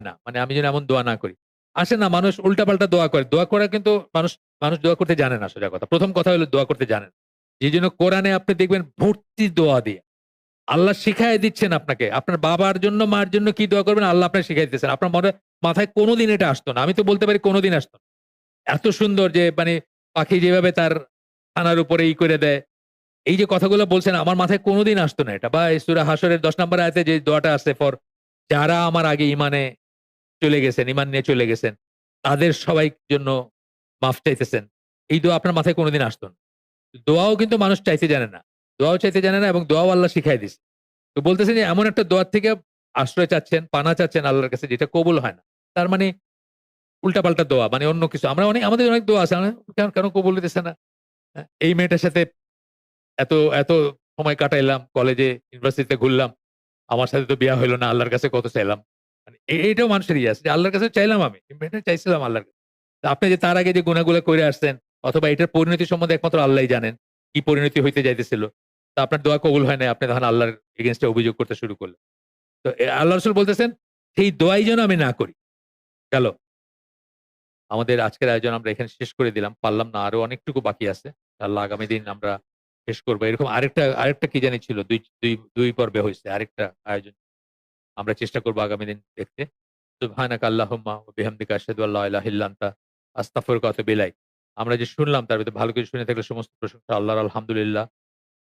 না। মানে আমি যেন এমন দোয়া না করি। আসে না মানুষ উল্টাপাল্টা দোয়া করে। দোয়া করা কিন্তু মানুষ দোয়া করতে জানে না সোজা কথা। ১ম কথা হলো দোয়া করতে জানে না। যেজন্য কোরআনে আপনি দেখবেন ভর্তি দোয়া দিয়ে। আল্লাহ শিখায়ে দিচ্ছেন আপনাকে। আপনার বাবার জন্য, মার জন্য কি দোয়া করবেন আল্লাহ আপনাকে শিখাই দিতেছেন। আপনার মাথায় কোনদিন এটা আসতো না। আমি তো বলতে পারি কোনদিন আসতো না। এত সুন্দর যে মানে পাখি যেভাবে তার থানার উপরে করে দেয়। এই যে কথাগুলো বলছেন আমার মাথায় কোনদিন আসতো না এটা। বা এই সূরা হাসরের ১০ নম্বর আয়াতে যে দোয়াটা আছে যারা আমার আগে ঈমানে চলে গেছেন, ঈমান নিয়ে চলে গেছেন, তাদের সবাই জন্য মাফ চাইতেছেন। এই দোয়া আপনার মাথায় কোনদিন আসতো না। দোয়াও কিন্তু মানুষ চাইতে জানে না। দোয়াও চাইতে জানে না এবং দোয়াও আল্লাহ শিখায় দিছে। তো বলতেছেন যে এমন একটা দোয়ার থেকে আশ্রয় চাচ্ছেন, পানা চাচ্ছেন আল্লাহর কাছে যেটা কবুল হয় না। তার মানে উল্টাপাল্টা দোয়া মানে অন্য কিছু। আমাদের অনেক দোয়া আছে। কেন কবুল হইতেছে না? এই মেয়েটার সাথে এত, এত সময় কাটাইলাম, কলেজে, ইউনিভার্সিটিতে ঘুরলাম। আমার সাথে তো বিয়া হইল না। আল্লাহর কাছে কত চাইলাম। মানে এইটাও মানুষের আছে যে আল্লাহর কাছে চাইলাম আমি। মেয়েটা চাইছিলাম আল্লাহর কাছে। তো আপনি যে তার আগে যে গুনাহগুলো কইরে আসছেন অথবা এটার পরিণতি সম্বন্ধে একমাত্র আল্লাহই জানেন। কি পরিণতি হইতে যাইতেছিল। তো আপনার দোয়া কবুল হয় নাই। আপনি তখন আল্লাহর এগেইনস্ট এ অভিযোগ করতে শুরু করলেন। তো আল্লাহ রাসূল বলতেছেন, সেই দোয়াই যেন আমি না করি। গেল। আমাদের আজকের আয়োজন আমরা এখানে শেষ করে দিলাম। পারলাম না। আরো অনেকটুকু বাকি আছে। আল্লাহ আগামী দিন আমরা শেষ করব। এরকম আরেকটা কি জানি ছিল। ২ পর্বে হইছে আরেকটা আয়োজন। আমরা চেষ্টা করব আগামী দিন দেখতে। সুবহানাকা আল্লাহুম্মা ওয়া বিহামদিকা আশহাদু আল্লা ইলাহা ইল্লা আনতা আস্তাগফিরুকা ওয়া আতুবু ইলাইক। আমরা যে শুনলাম তার ভিতরে ভালো কিছু শুনে থাকলে সমস্ত প্রশংসা আল্লাহর আলহামদুলিল্লাহ।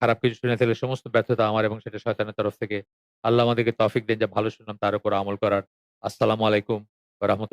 খারাপ কিছু শুনে থাকলে সমস্ত ব্যর্থতা আমার এবং সেটা শয়তানের তরফ থেকে। আল্লাহ আমাদেরকে তৌফিক দেন যে ভালো শুনলাম তার উপর আমল করার। আসসালামু আলাইকুম ওয়া রাহমাতুল্লাহ।